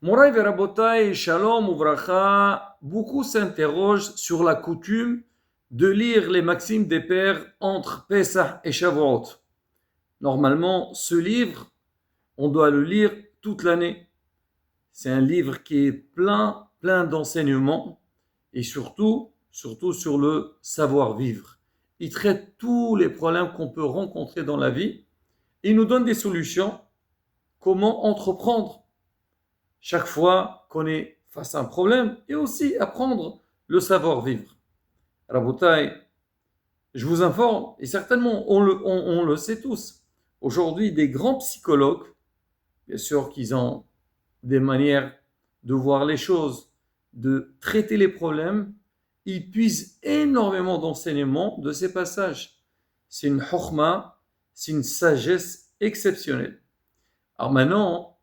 Moraï Verabotai, Shalom Uvracha, beaucoup s'interrogent sur la coutume de lire les maximes des pères entre Pesach et Shavuot. Normalement, ce livre, on doit le lire toute l'année. C'est un livre qui est plein d'enseignements et surtout sur le savoir-vivre. Il traite tous les problèmes qu'on peut rencontrer dans la vie. Il nous donne des solutions, comment entreprendre chaque fois qu'on est face à un problème et aussi apprendre le savoir-vivre. Rabotai, je vous informe, et certainement on le sait tous, aujourd'hui des grands psychologues, bien sûr qu'ils ont des manières de voir les choses, de traiter les problèmes, ils puisent énormément d'enseignements de ces passages. C'est une chokhma, c'est une sagesse exceptionnelle. Alors maintenant,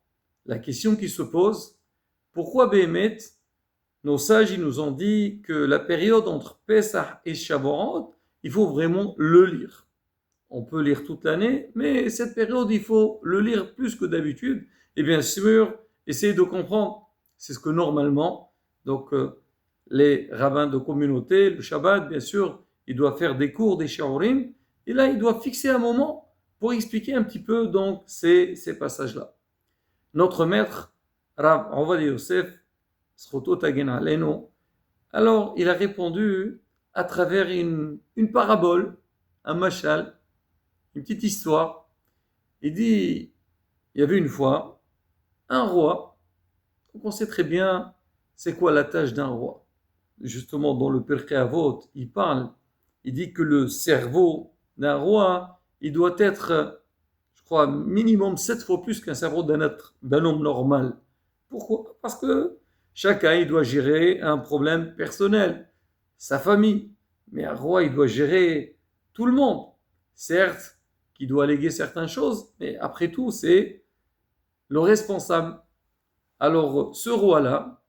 la question qui se pose, pourquoi Béhémet, nos sages ils nous ont dit que la période entre Pesach et Shavuot, il faut vraiment le lire. On peut lire toute l'année, mais cette période, il faut le lire plus que d'habitude. Et bien sûr, essayer de comprendre. C'est ce que normalement, donc les rabbins de communauté, le Shabbat, bien sûr, il doit faire des cours, des shiurim. Et là, il doit fixer un moment pour expliquer un petit peu donc ces passages-là. Notre maître, Rav Ovadia Yosef, Sroto Tagen Aleno, alors il a répondu à travers une parabole, un mashal, une petite histoire. Il dit, il y avait une fois un roi, donc on sait très bien c'est quoi la tâche d'un roi. Justement, dans le Pirkei Avot, il dit que le cerveau d'un roi, il doit être, je crois, minimum 7 fois plus qu'un cerveau d'un homme normal. Pourquoi? Parce que chacun, il doit gérer un problème personnel, sa famille. Mais un roi, il doit gérer tout le monde. Certes, qui doit léguer certaines choses, mais après tout, c'est le responsable. Alors, ce roi-là,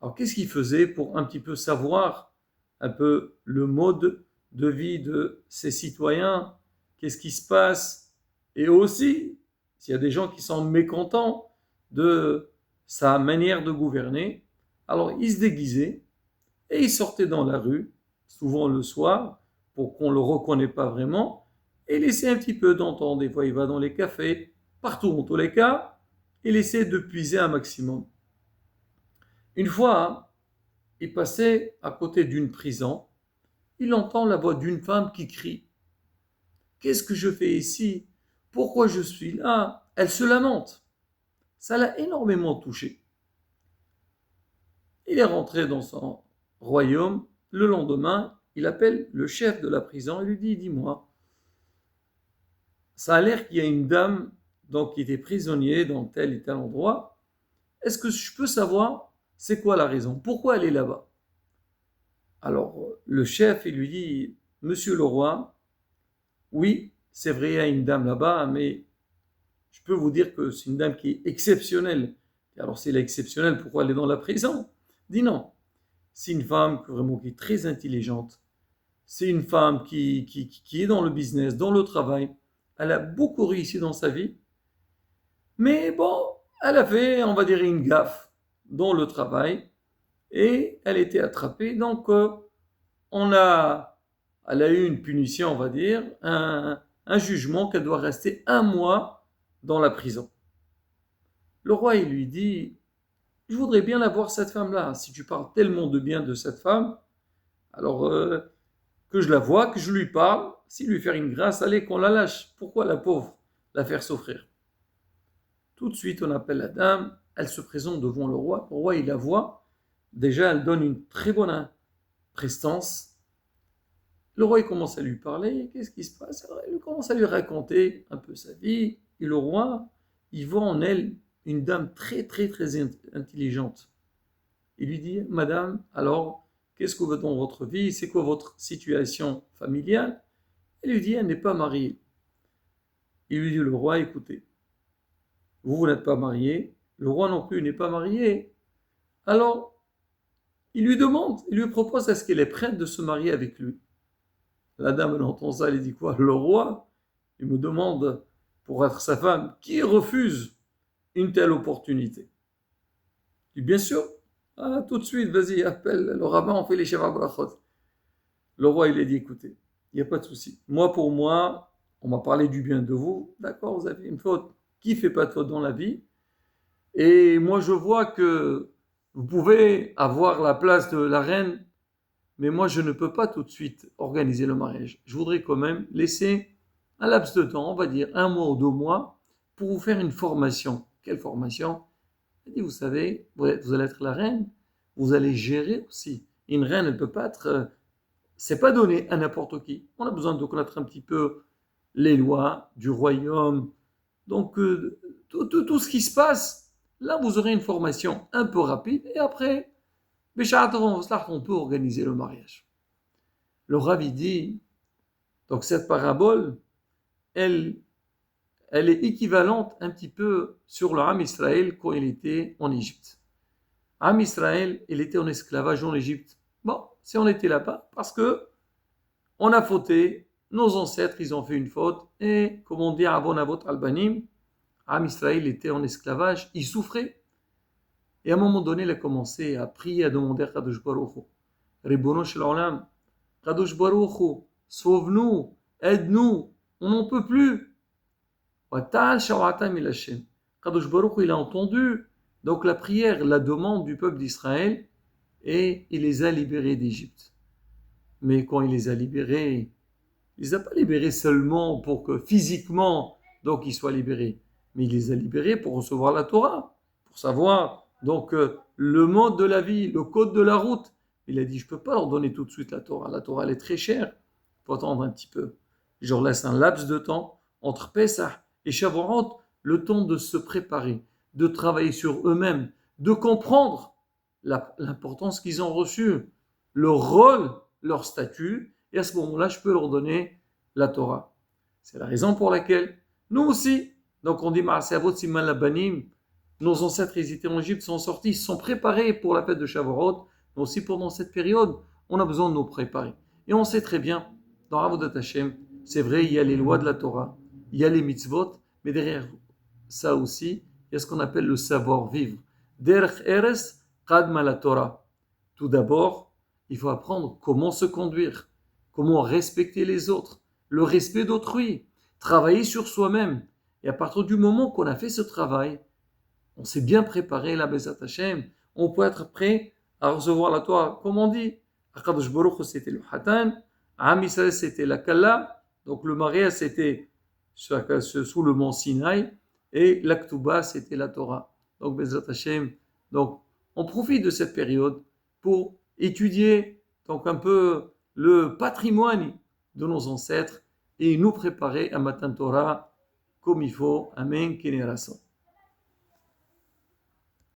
alors qu'est-ce qu'il faisait pour un petit peu savoir un peu le mode de vie de ses citoyens, qu'est-ce qui se passe, et aussi, s'il y a des gens qui sont mécontents de sa manière de gouverner, alors il se déguisait et il sortait dans la rue, souvent le soir, pour qu'on ne le reconnaisse pas vraiment, et il essaie un petit peu d'entendre. Des fois, il va dans les cafés, partout en tous les cas, il essaie de puiser un maximum. Une fois, il passait à côté d'une prison, il entend la voix d'une femme qui crie. Qu'est-ce que je fais ici? Pourquoi je suis là? Elle se lamente. Ça l'a énormément touché. Il est rentré dans son royaume. Le lendemain, il appelle le chef de la prison et lui dit, dis-moi, ça a l'air qu'il y a une dame donc, qui était prisonnière dans tel et tel endroit. Est-ce que je peux savoir c'est quoi la raison? Pourquoi elle est là-bas? Alors, le chef, il lui dit, monsieur le roi, oui, c'est vrai, il y a une dame là-bas, mais je peux vous dire que c'est une dame qui est exceptionnelle. Alors, si elle est exceptionnelle, pourquoi elle est dans la prison? Il dit non. C'est une femme vraiment qui est très intelligente. C'est une femme qui est dans le business, dans le travail. Elle a beaucoup réussi dans sa vie. Mais bon, elle a fait, on va dire, une gaffe dans le travail. Et elle était attrapée. Donc, elle a eu une punition, on va dire, un jugement qu'elle doit rester 1 mois dans la prison. Le roi, il lui dit, je voudrais bien la voir, cette femme-là. Si tu parles tellement de bien de cette femme, alors que je la vois, que je lui parle, si lui faire une grâce, allez, qu'on la lâche. Pourquoi la pauvre la faire souffrir? Tout de suite, on appelle la dame, elle se présente devant le roi. Le roi, il la voit. Déjà, elle donne une très bonne prestance. Le roi, il commence à lui parler. Qu'est-ce qui se passe? Alors, il commence à lui raconter un peu sa vie. Et le roi, il voit en elle une dame très intelligente. Il lui dit, madame, alors, qu'est-ce que vous faites dans votre vie? C'est quoi votre situation familiale? Elle lui dit, elle n'est pas mariée. Il lui dit, le roi, écoutez, vous n'êtes pas marié, le roi non plus n'est pas marié. Alors, il lui demande, il lui propose est-ce qu'elle est prête de se marier avec lui. La dame, elle entend ça, elle dit quoi? Le roi, il me demande pour être sa femme, qui refuse une telle opportunité? Et bien sûr, tout de suite, vas-y, appelle le rabbin, on fait les Sheva Brachot. Le roi, il a dit, écoutez, il n'y a pas de souci. Moi, pour moi, on m'a parlé du bien de vous. D'accord, vous avez une faute. Qui ne fait pas de faute dans la vie? Et moi, je vois que vous pouvez avoir la place de la reine, mais moi, je ne peux pas tout de suite organiser le mariage. Je voudrais quand même laisser un laps de temps, on va dire 1 mois ou 2 mois, pour vous faire une formation. Quelle formation? Il dit, vous savez, vous allez être la reine, vous allez gérer aussi. Une reine, elle ne peut pas être... c'est pas donné à n'importe qui. On a besoin de connaître un petit peu les lois du royaume. Donc, tout ce qui se passe, là, vous aurez une formation un peu rapide. Et après, on peut organiser le mariage. Le Rav dit, donc cette parabole, elle est équivalente un petit peu sur le Ham Israël quand il était en Égypte. Ham Israël, il était en esclavage en Égypte. Bon, si on était là-bas, parce que on a fauté, nos ancêtres, ils ont fait une faute, et comme on dit, Avon Avot Albanim, Ham Israël était en esclavage, il souffrait. Et à un moment donné, il a commencé à prier, à demander à Kadosh Baruch Hu, Ribono Shel Olam, Kadosh Baruch Hu, sauve-nous, aide-nous, on n'en peut plus. Kadosh Baruch Hu, il a entendu donc la prière, la demande du peuple d'Israël, et il les a libérés d'Égypte. Mais quand il les a libérés, il les a pas libérés seulement pour que physiquement, donc ils soient libérés, mais il les a libérés pour recevoir la Torah, pour savoir donc le mode de la vie, le code de la route. Il a dit, je ne peux pas leur donner tout de suite la Torah. La Torah, elle est très chère. Il faut attendre un petit peu. Je leur laisse un laps de temps entre Pessah et Shavuot, le temps de se préparer, de travailler sur eux-mêmes, de comprendre l'importance qu'ils ont reçue, leur rôle, leur statut, et à ce moment-là, je peux leur donner la Torah. C'est la raison pour laquelle nous aussi, donc on dit Ma'aseh Avot Siman Labanim, nos ancêtres, ils étaient en Égypte, sont sortis, ils se sont préparés pour la fête de Shavuot, mais aussi pendant cette période, on a besoin de nous préparer. Et on sait très bien, dans Avodat Hashem, c'est vrai, il y a les lois de la Torah, il y a les mitzvot, mais derrière ça aussi, il y a ce qu'on appelle le savoir-vivre. Derech Eres Qadma la Torah. Tout d'abord, il faut apprendre comment se conduire, comment respecter les autres, le respect d'autrui, travailler sur soi-même. Et à partir du moment qu'on a fait ce travail, on s'est bien préparé, la Bezat Hashem, on peut être prêt à recevoir la Torah. Comme on dit, Akadosh Baruch Hu, c'était le Hatan, Am Yisrael, c'était la Kalla, donc le mariage, c'était sous le mont Sinaï, et l'Aktuba, c'était la Torah. Donc Bezat Hashem, donc on profite de cette période pour étudier donc un peu le patrimoine de nos ancêtres et nous préparer à Matan Torah comme il faut. Amen, Kenerason.